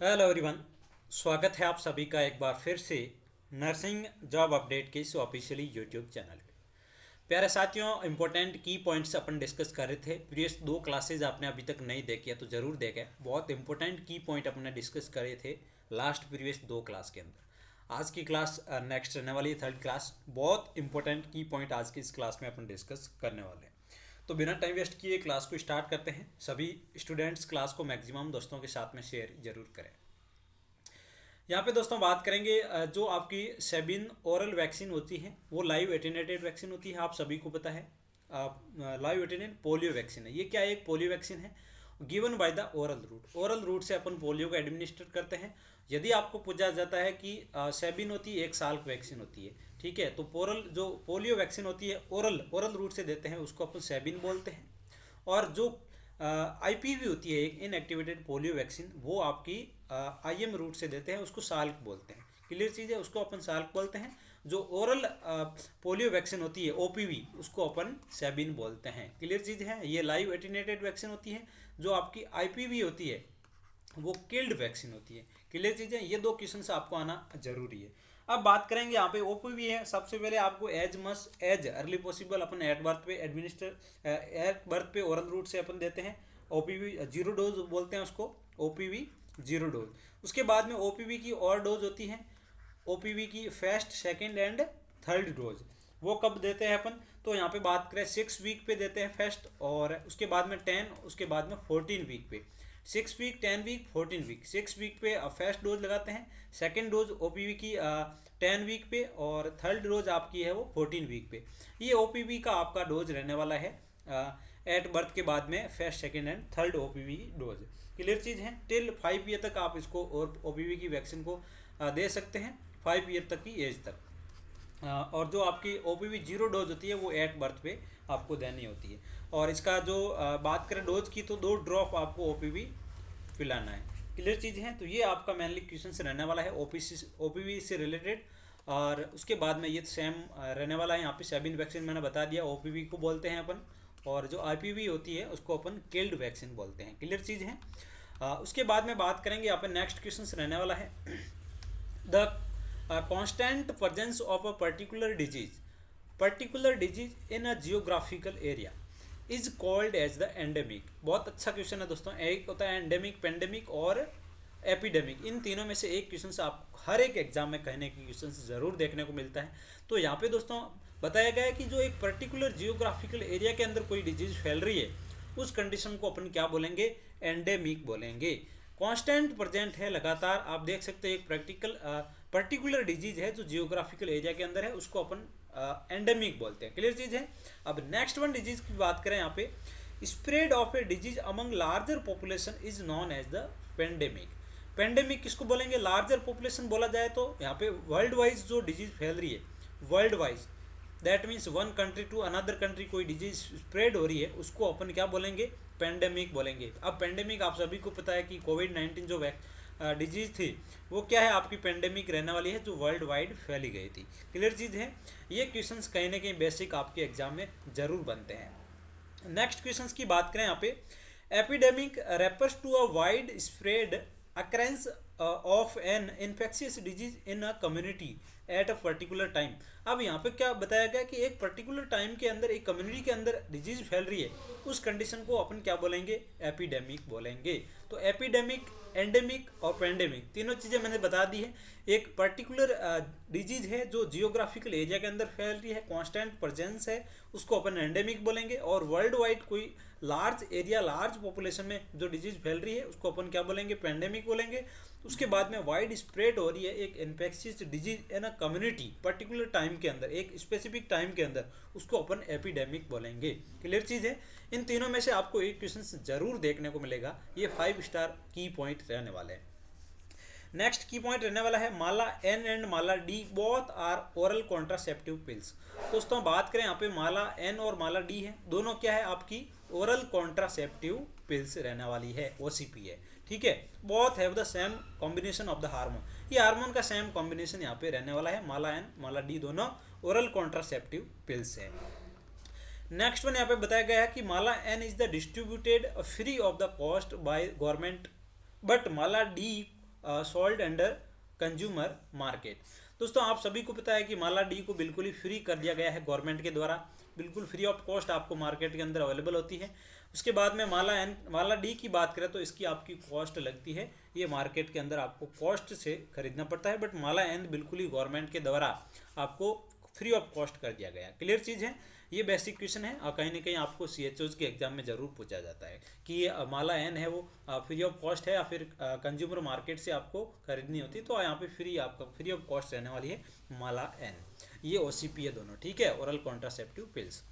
Hello everyone, स्वागत है आप सभी का एक बार फिर से नर्सिंग जॉब अपडेट के इस ऑफिशियली यूट्यूब चैनल पे। प्यारे साथियों, इंपॉर्टेंट की पॉइंट्स अपन डिस्कस कर रहे थे। प्रीवियस दो क्लासेज आपने अभी तक नहीं देखे तो ज़रूर देखें। बहुत इंपॉर्टेंट की पॉइंट अपने डिस्कस करे थे लास्ट प्रीवियस दो क्लास के अंदर। आज की क्लास नेक्स्ट रहने वाली है, थर्ड क्लास। बहुत इंपॉर्टेंट की पॉइंट आज की इस क्लास में अपन डिस्कस करने वाले हैं। तो बिना टाइम वेस्ट किए क्लास को स्टार्ट करते हैं। सभी स्टूडेंट्स क्लास को मैक्सिमम दोस्तों के साथ में शेयर जरूर करें। यहाँ पे दोस्तों बात करेंगे जो आपकी सेबिन ओरल वैक्सीन होती है वो लाइव एटेनेटेड वैक्सीन होती है, आप सभी को पता है। लाइव एटेनेट पोलियो वैक्सीन है। ये क्या है? एक पोलियो वैक्सीन है given by the oral route. Oral route से अपन पोलियो को एडमिनिस्टर करते हैं। यदि आपको पूछा जाता है कि सेबिन होती है 1 साल की वैक्सीन होती है, ठीक है, तो जो पोलियो वैक्सीन होती है ओरल ओरल रूट से देते हैं उसको अपन सेबिन बोलते हैं। और जो आईपीवी होती है एक इनएक्टिवेटेड पोलियो वैक्सीन, वो आपकी आईएम रूट से देते हैं, उसको साल्क बोलते हैं। क्लियर चीज़ है, उसको अपन साल्क बोलते हैं। जो ओरल पोलियो वैक्सीन होती है ओपीवी, उसको अपन सेबिन बोलते हैं। क्लियर चीज़ है। ये लाइव एटीनेटेड वैक्सीन होती है। जो आपकी आईपीवी होती है वो किल्ड वैक्सीन होती है। क्लियर चीज़ है। ये दो क्वेश्चन से आपको आना जरूरी है। अब बात करेंगे यहाँ पे ओपीवी है। सबसे पहले आपको as must as early possible अपन एट बर्थ पे एडमिनिस्टर एट बर्थ पे ओरल रूट से अपन देते हैं। ओपीवी 0 डोज बोलते हैं उसको, ओपीवी 0 डोज। उसके बाद में ओपीवी की और डोज होती है, ओपीवी की first second and third dose. वो कब देते हैं अपन? तो यहाँ पे बात करें 6 वीक पे देते हैं फर्स्ट, और उसके बाद में 10, उसके बाद में 14 वीक पे। 6 वीक, 10 वीक, 14 वीक। 6 वीक पे फर्स्ट डोज लगाते हैं, सेकेंड डोज ओपीवी की 10 वीक पे, और थर्ड डोज आपकी है वो 14 वीक पे। ये ओपीवी का आपका डोज रहने वाला है एट बर्थ के बाद में first second and third OPV dose. Clear चीज़ है। टिल 5 ईयर तक आप इसको और ओपीवी की वैक्सीन को दे सकते हैं, 5 ईयर तक की एज तक। और जो आपकी ओपीवी 0 डोज होती है वो एट बर्थ पे आपको देनी होती है। और इसका जो बात करें डोज की, तो 2 ड्रॉप आपको ओपीवी पिलाना है। क्लियर चीज़ है। तो ये आपका मेनली क्वेश्चन से रहने वाला है ओपीवी से रिलेटेड। और उसके बाद में ये सेम रहने वाला है। यहाँ पे सेबिन वैक्सीन मैंने बता दिया, ओपीवी को बोलते हैं अपन। और जो आईपीवी होती है उसको अपन किल्ड वैक्सीन बोलते हैं। क्लियर चीज़ है। उसके बाद में बात करेंगे यहाँ पे नेक्स्ट क्वेश्चन रहने वाला है the constant presence of a particular disease in a geographical area is called as the endemic। बहुत अच्छा क्वेश्चन है दोस्तों। एक होता है एंडेमिक, पेंडेमिक और एपिडेमिक। इन तीनों में से एक क्वेश्चन से आप हर एक एग्जाम में कहने की क्वेश्चन ज़रूर देखने को मिलता है। तो यहाँ पे दोस्तों बताया गया है कि जो एक पर्टिकुलर जियोग्राफिकल एरिया के अंदर कोई डिजीज फैल रही है उस कंडीशन को अपन क्या बोलेंगे? एंडेमिक बोलेंगे। कांस्टेंट प्रेजेंट है, लगातार। आप देख सकते हैं एक पर्टिकुलर डिजीज है जो जियोग्राफिकल एरिया के अंदर है, उसको अपन एंडेमिक बोलते हैं। क्लियर चीज है। अब नेक्स्ट वन डिजीज की बात करें यहाँ पे, spread of a disease among larger population is known as the pandemic. Pandemic किसको बोलेंगे? लार्जर पॉपुलेशन बोला जाए तो यहाँ पे वर्ल्ड वाइज जो डिजीज फैल रही है, world wise, that means one country to another country कोई डिजीज स्प्रेड हो रही है, उसको अपन क्या बोलेंगे? पेंडेमिक बोलेंगे। अब पेंडेमिक आप सभी को पता है कि कोविड-19 जो डिजीज थी वो क्या है? आपकी पेंडेमिक रहने वाली है जो वर्ल्ड वाइड फैली गई थी। क्लियर चीज़ है। ये क्वेश्चंस कहीं ना कहीं बेसिक आपके एग्जाम में जरूर बनते हैं। नेक्स्ट क्वेश्चंस की बात करें यहाँ पे, epidemic refers to a wide spread occurrence of an infectious disease in a community at a particular time. अब यहाँ पे क्या बताया गया कि एक पर्टिकुलर टाइम के अंदर एक कम्युनिटी के अंदर डिजीज फैल रही है, उस कंडीशन को अपन क्या बोलेंगे? एपिडेमिक बोलेंगे। तो एपिडेमिक, एंडेमिक और पेंडेमिक तीनों चीज़ें मैंने बता दी है। एक पर्टिकुलर डिजीज है जो जियोग्राफिकल एरिया के अंदर फैल रही है, कांस्टेंट प्रेजेंस है, उसको अपन एंडेमिक बोलेंगे। और वर्ल्ड वाइड कोई लार्ज एरिया, लार्ज पॉपुलेशन में जो डिजीज फैल रही है उसको अपन क्या बोलेंगे? पेंडेमिक बोलेंगे। उसके बाद में वाइड स्प्रेड हो रही है एक infectious disease in a community particular time के अंदर, एक स्पेसिफिक टाइम के अंदर, उसको अपन एपिडेमिक बोलेंगे। क्लियर चीज़ है। इन तीनों में से आपको एक क्वेश्चन जरूर देखने को मिलेगा। ये 5 स्टार की पॉइंट रहने वाले हैं। नेक्स्ट की पॉइंट रहने वाला है Mala N and Mala D both are oral contraceptive pills. दोस्तों बात करें यहाँ पे माला एन और माला डी है, दोनों क्या है? आपकी ओरल कॉन्ट्रासेप्टिव पिल्स रहने वाली है, ओसीपी है। ठीक है। Both have the same combination of the hormone. ये हार्मोन का सेम कॉम्बिनेशन यहाँ पे रहने वाला है। माला एन, माला डी दोनों ओरल कॉन्ट्रासेप्टिव पिल्स है। नेक्स्ट वन यहाँ पे बताया गया है कि Mala N is the distributed free of the cost by government, but Mala D sold under consumer market. दोस्तों आप सभी को पता है कि माला डी को बिल्कुल ही फ्री कर दिया गया है गवर्नमेंट के द्वारा, बिल्कुल फ्री ऑफ कॉस्ट आपको मार्केट के अंदर अवेलेबल होती है। उसके बाद में माला डी की बात करें तो इसकी आपकी कॉस्ट लगती है, ये मार्केट के अंदर आपको कॉस्ट से खरीदना पड़ता है, बट माला एन बिल्कुल ही गवर्नमेंट के द्वारा आपको फ्री ऑफ कॉस्ट कर दिया गया। क्लियर चीज़ है, ये बेसिक क्वेश्चन है और कहीं ना कहीं आपको CHOs के एग्जाम में जरूर पूछा जाता है कि ये माला एन है वो फ्री ऑफ कॉस्ट है या फिर कंज्यूमर मार्केट से आपको खरीदनी होती है, तो यहाँ पे आपका फ्री ऑफ कॉस्ट रहने वाली है माला एन। ये OCP है दोनों, ठीक है, ओरल कॉन्ट्रासेप्टिव पिल्स।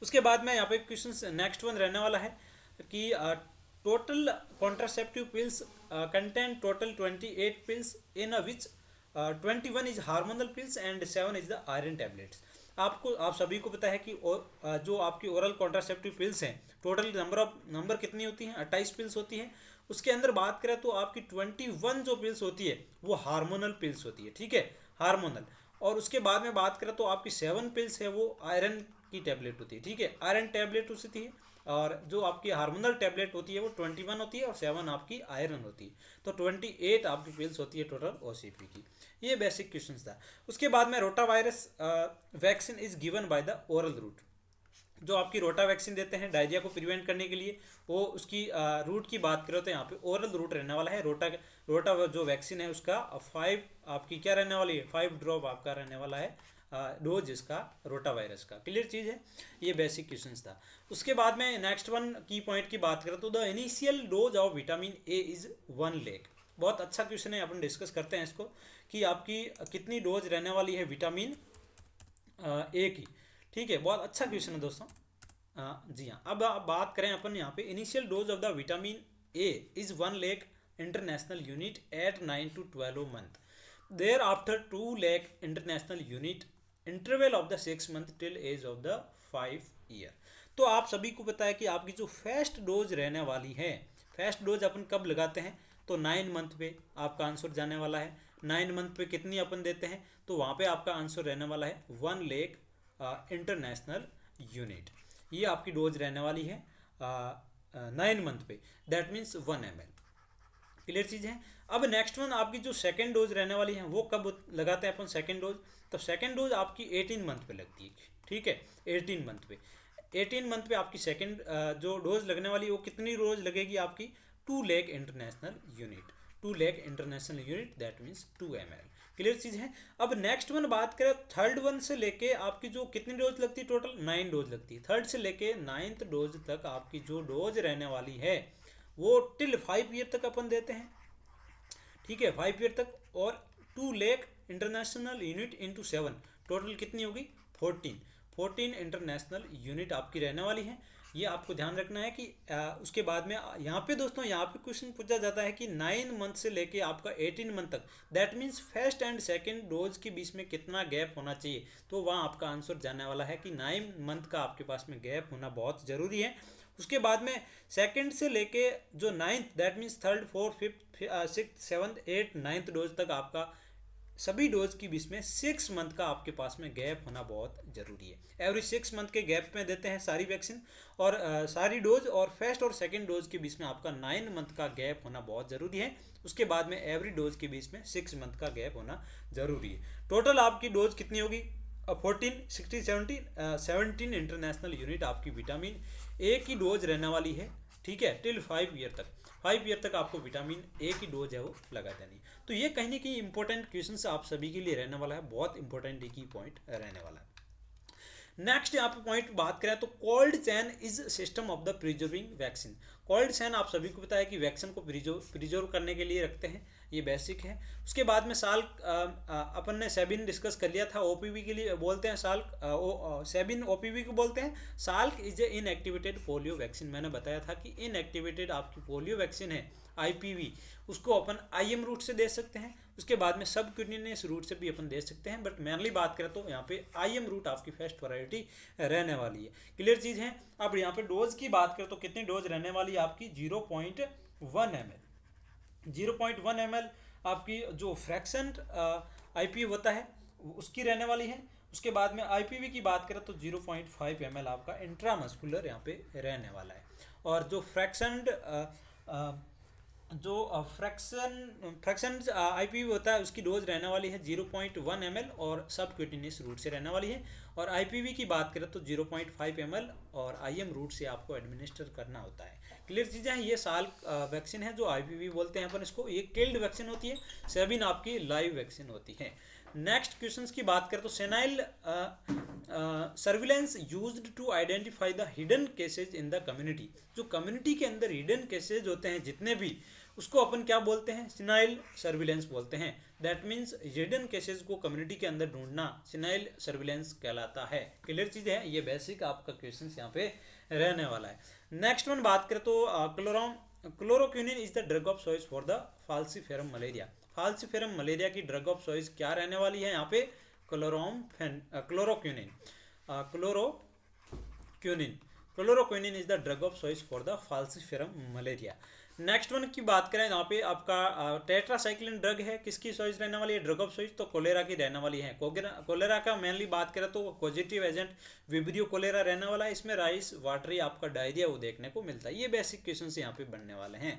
उसके बाद में यहाँ पे क्वेश्चन नेक्स्ट वन रहने वाला है कि total contraceptive pills contain total 28 pills in which 21 is hormonal pills and 7 is the iron tablets. आप सभी को पता है कि जो आपकी ओरल कॉन्ट्रासेप्टिव पिल्स हैं, टोटल नंबर कितनी होती हैं, 28 पिल्स होती हैं। उसके अंदर बात करें तो आपकी 21 जो पिल्स होती है वो हार्मोनल पिल्स होती है, ठीक है, हार्मोनल। और उसके बाद में बात करें तो आपकी 7 पिल्स है वो आयरन की टैबलेट होती है, ठीक है, आयरन टैबलेट होती है। और जो आपकी हार्मोनल टैबलेट होती है वो 21 होती है और 7 आपकी आयरन होती है, तो 28 आपकी पिल्स होती है टोटल OCP की। ये बेसिक क्वेश्चन था। उसके बाद में rota virus vaccine is given by the oral route. जो आपकी रोटा वैक्सीन देते हैं डायरिया को प्रिवेंट करने के लिए, वो उसकी रूट की बात करो तो यहाँ पे ओरल रूट रहने वाला है। रोटा जो वैक्सीन है उसका 5 आपकी क्या रहने वाली है, 5 ड्रॉप आपका रहने वाला है डोज इसका रोटा वायरस का। क्लियर चीज़ है, ये बेसिक क्वेश्चंस था। उसके बाद में नेक्स्ट वन की पॉइंट की बात करें तो the initial dose of vitamin A is 1 lake. बहुत अच्छा क्वेश्चन है, अपन डिस्कस करते हैं इसको कि आपकी कितनी डोज रहने वाली है विटामिन ए की, ठीक है, बहुत अच्छा क्वेश्चन है दोस्तों। जी हाँ, अब आप बात करें अपन यहाँ पे initial dose of the vitamin A is 1 lakh international unit at 9 to 12 month, thereafter 2 lakh international unit interval of the 6 month till age of the 5 year. तो आप सभी को पता है कि आपकी जो फर्स्ट डोज रहने वाली है, फर्स्ट डोज अपन कब लगाते हैं तो 9 मंथ पे आपका आंसर जाने वाला है। 9 मंथ पे कितनी अपन देते हैं तो वहाँ पे आपका आंसर रहने वाला है 1 लेक इंटरनेशनल यूनिट। ये आपकी डोज रहने वाली है 9 मंथ पे, दैट मीन्स 1 ml। क्लियर चीज़ है। अब नेक्स्ट वन आपकी जो सेकेंड डोज रहने वाली है वो कब लगाते हैं अपन सेकेंड डोज, तो सेकेंड डोज आपकी 18 मंथ पे लगती है, ठीक है, 18 मंथ पे। 18 मंथ पे आपकी सेकेंड जो डोज लगने वाली है वो कितनी डोज लगेगी आपकी 2 lakh international unit, 2 lakh international unit, that means 2 ml। Clear चीज़ है। अब नेक्स्ट वन बात करें, थर्ड वन से लेके आपकी जो कितनी डोज लगती है टोटल 9 डोज लगती है। थर्ड से लेके 9th डोज तक आपकी जो डोज रहने वाली है वो टिल 5 ईयर तक अपन देते हैं, ठीक है, 5 ईयर तक। और 2 lakh international unit into 7, total कितनी होगी 14 इंटरनेशनल यूनिट आपकी रहने वाली है। ये आपको ध्यान रखना है कि उसके बाद में यहाँ पे दोस्तों यहाँ पे क्वेश्चन पूछा जाता है कि 9 मंथ से लेके आपका 18 मंथ तक, that means first and second dose के बीच में कितना गैप होना चाहिए, तो वहाँ आपका आंसर जाने वाला है कि 9 मंथ का आपके पास में गैप होना बहुत ज़रूरी है। उसके बाद में सेकंड से लेके जो 9th, that means 3rd 4th 5th 6th 7th 8th 9th dose तक आपका सभी डोज के बीच में 6 मंथ का आपके पास में गैप होना बहुत ज़रूरी है। एवरी 6 मंथ के गैप में देते हैं सारी वैक्सीन और सारी डोज, और फर्स्ट और सेकंड डोज के बीच में आपका 9 मंथ का गैप होना बहुत ज़रूरी है। उसके बाद में एवरी डोज के बीच में 6 मंथ का गैप होना ज़रूरी है। टोटल आपकी डोज कितनी होगी 14 60 17 इंटरनेशनल यूनिट आपकी विटामिन ए की डोज रहने वाली है, ठीक है, टिल 5 ईयर तक। 5 ईयर तक आपको विटामिन ए की डोज है वो लगा देनी। तो ये कहीं ना कहीं इंपॉर्टेंट क्वेश्चन आप सभी के लिए रहने वाला है, बहुत इंपॉर्टेंट एक ही पॉइंट रहने वाला है। नेक्स्ट यहाँ पे पॉइंट बात करें तो cold chain is system of the preserving vaccine. Cold chain आप सभी को पता है कि वैक्सीन को प्रिजर्व करने के लिए रखते हैं, ये बेसिक है। उसके बाद में साल्क अपन ने सेबिन डिस्कस कर लिया था, ओपीवी के लिए बोलते हैं साल्क, सेबिन ओपीवी को बोलते हैं। Salk is a inactivated polio vaccine, मैंने बताया था कि इनएक्टिवेटेड आपकी पोलियो वैक्सीन है आईपीवी, उसको अपन आईएम रूट से दे सकते हैं। उसके बाद में सब क्यूटिनियस रूट से भी अपन दे सकते हैं, बट मेनली बात करें तो यहाँ पे आईएम रूट आपकी फर्स्ट प्रायोरिटी रहने वाली है। क्लियर चीज़ है। अब यहाँ पे डोज की बात करें तो कितनी डोज रहने वाली है आपकी 0.1 ml। 0.1 ml आपकी जो फ्रैक्शन आईपी होता है उसकी रहने वाली है। उसके बाद में आईपीवी की बात करें तो 0.5 ml आपका इंट्रामस्कुलर यहाँ पे रहने वाला है। और जो फ्रैक्शन जो फ्रैक्शन आईपीवी होता है उसकी डोज रहने वाली है 0.1 ml और सब क्यूटिनियस रूट से रहने वाली है। और आईपीवी की बात करें तो 0.5 ml और आईएम रूट से आपको एडमिनिस्टर करना होता है। क्लियर चीज़ें हैं। ये साल वैक्सीन है जो आईपीवी बोलते हैं अपन इसको। ये किल्ड वैक्सीन होती है, सेबिन आपकी लाइव वैक्सीन होती है। नेक्स्ट क्वेश्चंस की बात करें तो sentinel surveillance used to identify the hidden cases in the community. जो कम्युनिटी के अंदर हिडन केसेज होते हैं जितने भी, उसको अपन क्या बोलते हैं? सिनाइल सर्विलेंस बोलते हैं। दैट मीन्स हिडन केसेस को कम्युनिटी के अंदर ढूंढना सिनाइल सर्विलेंस कहलाता है। क्लियर चीज़ है। ये बेसिक आपका क्वेश्चन यहाँ पे रहने वाला है। नेक्स्ट वन बात करें तो chloroquinine is the drug of choice for the falciparum malaria. Falciparum malaria की ड्रग ऑफ चॉइस क्या रहने वाली है यहाँ पे? Chloroquinine. Chloroquinine is the drug of choice for the falciparum malaria. Next one की बात करें यहाँ पे आपका टेट्रासाइक्लिन ड्रग है, किसकी चॉइस रहने वाली है ड्रग ऑफ चॉइस? तो कोलेरा की रहने वाली है। कोलेरा का मेनली बात करें तो पॉजिटिव एजेंट विब्रियो कोलेरा रहने वाला है। इसमें राइस वाटरी आपका डायरिया वो देखने को मिलता है। ये बेसिक क्वेश्चन यहाँ पे बनने वाले हैं।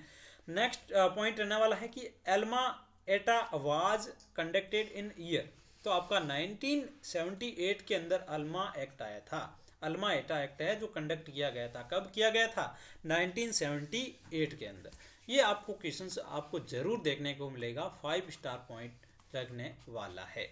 नेक्स्ट पॉइंट रहने वाला है कि Elma Etah was conducted in year. तो आपका 1978 के अंदर अल्मा एक्ट आया था। अल्मा एटा एक्ट है जो कंडक्ट किया गया था। कब किया गया था? 1978 के अंदर। ये आपको क्वेश्चंस आपको जरूर देखने को मिलेगा, 5 स्टार पॉइंट लगने वाला है।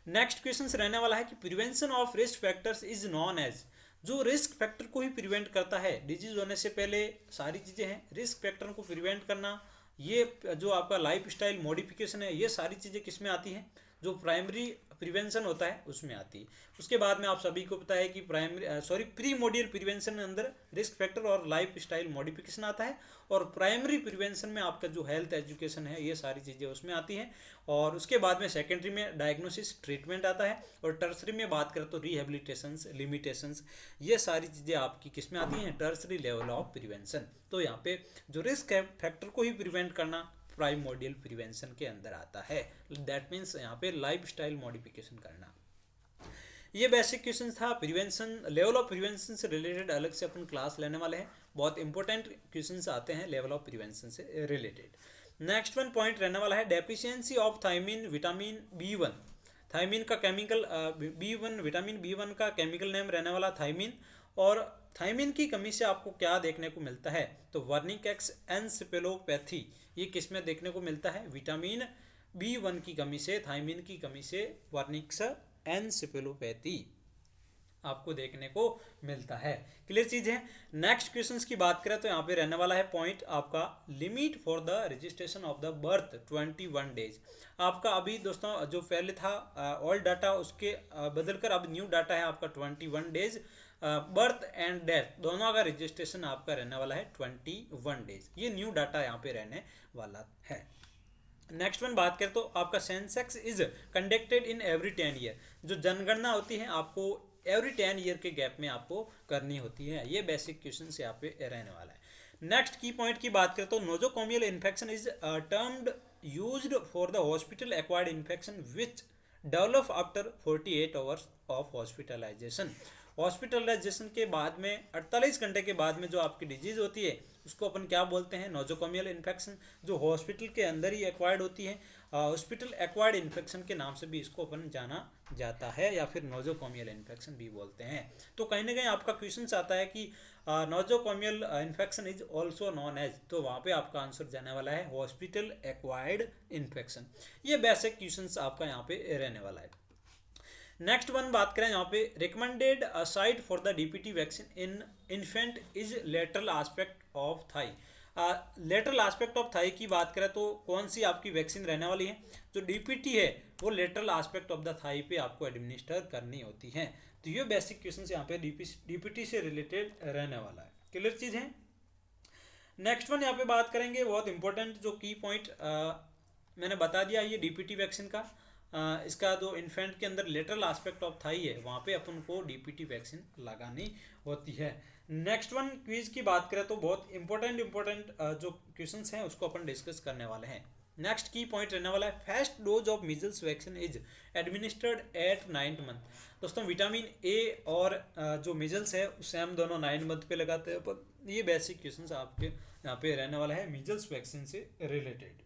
नेक्स्ट क्वेश्चंस रहने वाला है कि prevention of risk factors is known as. जो रिस्क फैक्टर को ही प्रिवेंट करता है, डिजीज होने से पहले सारी चीज़ें हैं, रिस्क फैक्टर को प्रिवेंट करना, ये जो आपका लाइफ स्टाइल मॉडिफिकेशन है, ये सारी चीज़ें किस में आती हैं? जो प्राइमरी प्रिवेंशन होता है उसमें आती है। उसके बाद में आप सभी को पता है कि प्री मोडियल प्रिवेंशन में अंदर रिस्क फैक्टर और लाइफ स्टाइल मॉडिफिकेशन आता है। और प्राइमरी प्रिवेंशन में आपका जो हेल्थ एजुकेशन है, ये सारी चीज़ें उसमें आती हैं। और उसके बाद में सेकेंडरी में डायग्नोसिस ट्रीटमेंट आता है। और टर्सरी में बात करें तो रिहेबिलिटेशंस लिमिटेशंस, ये सारी चीज़ें आपकी किस में आती हैं? Tertiary level of prevention. तो यहाँ पे जो रिस्क फैक्टर को ही प्रिवेंट करना प्राइमोडियल प्रिवेंशन के अंदर आता है। दैट मीन्स यहाँ पे लाइफ स्टाइल मॉडिफिकेशन करना। ये बेसिक क्वेश्चन था। प्रिवेंशन, लेवल ऑफ प्रिवेंशन से रिलेटेड अलग से अपन क्लास लेने वाले हैं। बहुत इंपॉर्टेंट क्वेश्चंस आते हैं लेवल ऑफ प्रिवेंशन से रिलेटेड। नेक्स्ट वन पॉइंट रहने वाला है deficiency of thiamine vitamin B1। Thiamine का केमिकल B1, विटामिन B1 का केमिकल नेम रहने वाला थायमिन। और थायमिन की कमी से आपको क्या देखने को मिलता है? तो वर्निकेक्स एन्सेफेलोपैथी, ये किस में देखने को मिलता है? विटामिन B1 की कमी से, थायमिन की कमी से वर्निक्स एन्सेफेलोपैथी आपको देखने को मिलता है। क्लियर चीज़ है। नेक्स्ट क्वेश्चंस की बात करें तो यहाँ पे रहने वाला है पॉइंट आपका limit for the registration of the birth 21 days. आपका अभी दोस्तों जो पहले था ओल्ड डाटा, उसके बदलकर अब न्यू डाटा है आपका 21 डेज। बर्थ एंड डेथ दोनों का रजिस्ट्रेशन आपका रहने वाला है 21 डेज। ये न्यू डाटा यहाँ पे रहने वाला है। नेक्स्ट वन बात करें तो आपका Sensex is conducted in every 10 year. जो जनगणना होती है आपको एवरी 10 ईयर के गैप में आपको करनी होती है। ये बेसिक क्वेश्चन यहाँ पे रहने वाला है। नेक्स्ट की पॉइंट की बात करें तो nosocomial infection is term used for the hospital acquired infection which develop after 48 hours of hospitalisation. Hospitalisation के बाद में 48 घंटे के बाद में जो आपकी डिजीज होती है उसको अपन क्या बोलते हैं? नोजोकोमियल इन्फेक्शन, जो हॉस्पिटल के अंदर ही एक्वायर्ड होती है। हॉस्पिटल एक्वायर्ड इन्फेक्शन के नाम से भी इसको अपन जाना जाता है, या फिर नोजोकोमियल इन्फेक्शन भी बोलते हैं। तो कहीं ना कहीं आपका क्वेश्चन आता है कि nosocomial infection is also known as, तो वहाँ पे आपका आंसर जाने वाला है हॉस्पिटल एक्वायर्ड इन्फेक्शन। ये बेसिक क्वेश्चन आपका यहाँ पे रहने वाला है। नेक्स्ट वन बात करें यहाँ पे recommended site for the DPT vaccine in infant is lateral aspect of thigh. Lateral aspect of thigh की बात करें तो कौन सी आपकी वैक्सीन रहने वाली है? जो DPT है वो lateral aspect of the thigh पे आपको एडमिनिस्टर करनी होती है। तो ये बेसिक क्वेश्चन यहाँ पे DPT से रिलेटेड रहने वाला है। क्लियर चीज़ है। नेक्स्ट वन यहाँ पे बात करेंगे बहुत इंपॉर्टेंट जो की पॉइंट मैंने बता दिया, ये DPT वैक्सीन का इसका जो इन्फेंट के अंदर लेटरल आस्पेक्ट ऑफ थाई है वहाँ पे अपन को DPT वैक्सीन लगानी होती है। नेक्स्ट वन क्विज की बात करें तो बहुत इंपॉर्टेंट जो क्वेश्चंस हैं उसको अपन डिस्कस करने वाले हैं। नेक्स्ट की पॉइंट रहने वाला है first dose of measles vaccine is administered at 9th month. दोस्तों विटामिन A और जो मीजल्स है उससे हम दोनों 9 मंथ पे लगाते हैं। पर ये बेसिक क्वेश्चंस आपके यहाँ पे रहने वाला है मीजल्स वैक्सीन से रिलेटेड।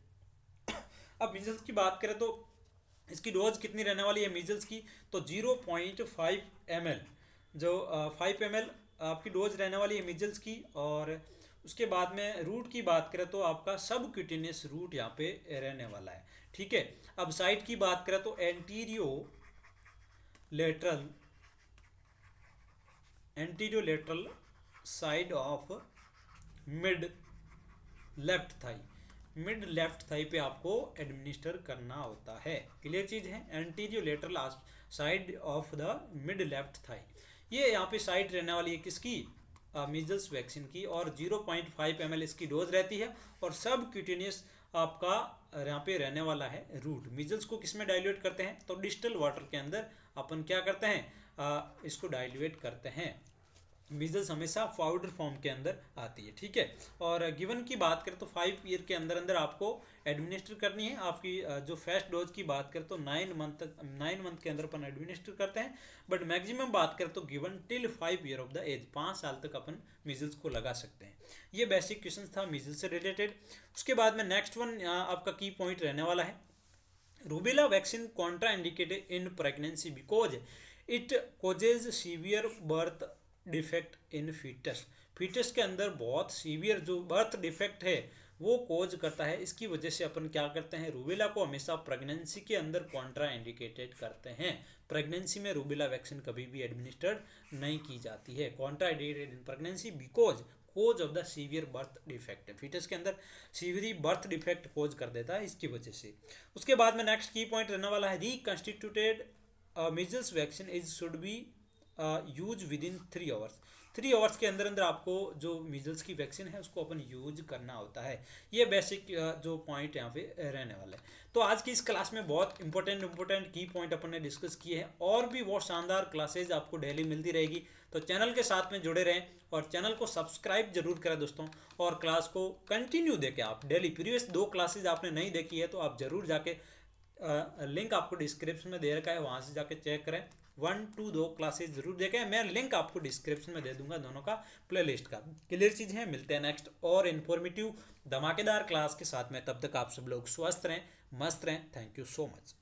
अब मीजल्स की बात करें तो इसकी डोज कितनी रहने वाली है मीजल्स की, तो 0.5 ml, जो 5 ml आपकी डोज रहने वाली है मीजल्स की। और उसके बाद में रूट की बात करें तो आपका सब क्यूटेनियस रूट यहाँ पे रहने वाला है, ठीक है। अब साइड की बात करें तो anterior lateral side of mid left thigh पे आपको एडमिनिस्टर करना होता है। क्लियर चीज है, anterior lateral side of the mid left thigh, ये यहाँ पे साइड रहने वाली है किसकी, मीजल्स वैक्सीन की। और 0.5 ml इसकी डोज रहती है। और सब क्यूटेनियस आपका यहाँ पे रहने वाला है रूट। मीजल्स को किस में डाइल्यूट करते हैं, तो डिस्टल वाटर के अंदर अपन क्या करते हैं, इसको डाइल्यूट करते हैं। मीजल्स हमेशा पाउडर फॉर्म के अंदर आती है, ठीक है। और गिवन की बात करें तो 5 ईयर के अंदर अंदर आपको एडमिनिस्टर करनी है। आपकी जो फर्स्ट डोज की बात करें तो 9 मंथ के अंदर अपन एडमिनिस्टर करते हैं। बट मैक्सिमम बात करें तो given till 5 year of the age, 5 साल तक अपन मीजल्स को लगा सकते हैं। ये बेसिक क्वेश्चन था मीजल्स से रिलेटेड। उसके बाद में नेक्स्ट वन आपका की पॉइंट रहने वाला है, rubella vaccine contraindicated in pregnancy because it causes severe birth defect in foetus के अंदर बहुत सीवियर जो बर्थ डिफेक्ट है वो कोज करता है। इसकी वजह से अपन क्या करते हैं, रूबेला को हमेशा प्रेगनेंसी के अंदर कॉन्ट्रा इंडिकेटेड करते हैं। प्रेगनेंसी में रूबेला वैक्सीन कभी भी एडमिनिस्टर्ड नहीं की जाती है। Contraindicated in pregnancy because cause of the severe birth defect, foetus के अंदर सीवियर बर्थ डिफेक्ट कोज कर देता है इसकी वजह से। उसके बाद में नेक्स्ट की पॉइंट रहने वाला है, reconstituted measles vaccine is should be use within 3 hours. 3 hours के अंदर अंदर आपको जो मीजल्स की वैक्सीन है उसको अपन यूज करना होता है। ये बेसिक जो पॉइंट यहाँ पे रहने वाला है। तो आज की इस क्लास में बहुत इंपॉर्टेंट की पॉइंट अपन ने डिस्कस किए हैं। और भी बहुत शानदार क्लासेज आपको डेली मिलती रहेगी, तो चैनल के साथ में जुड़े रहें और चैनल को सब्सक्राइब जरूर करें दोस्तों। और क्लास को कंटिन्यू देखें आप डेली। प्रीवियस 2 क्लासेज आपने नहीं देखी है तो आप जरूर जाके लिंक आपको डिस्क्रिप्शन में दे रखा है, वहाँ से जाके चेक करें। 1 to 2 क्लासेस जरूर देखें, मैं लिंक आपको डिस्क्रिप्शन में दे दूंगा दोनों का प्लेलिस्ट का। क्लियर चीज़ है, मिलते हैं नेक्स्ट और इन्फॉर्मेटिव धमाकेदार क्लास के साथ में। तब तक आप सब लोग स्वस्थ रहें, मस्त रहें। Thank you so much.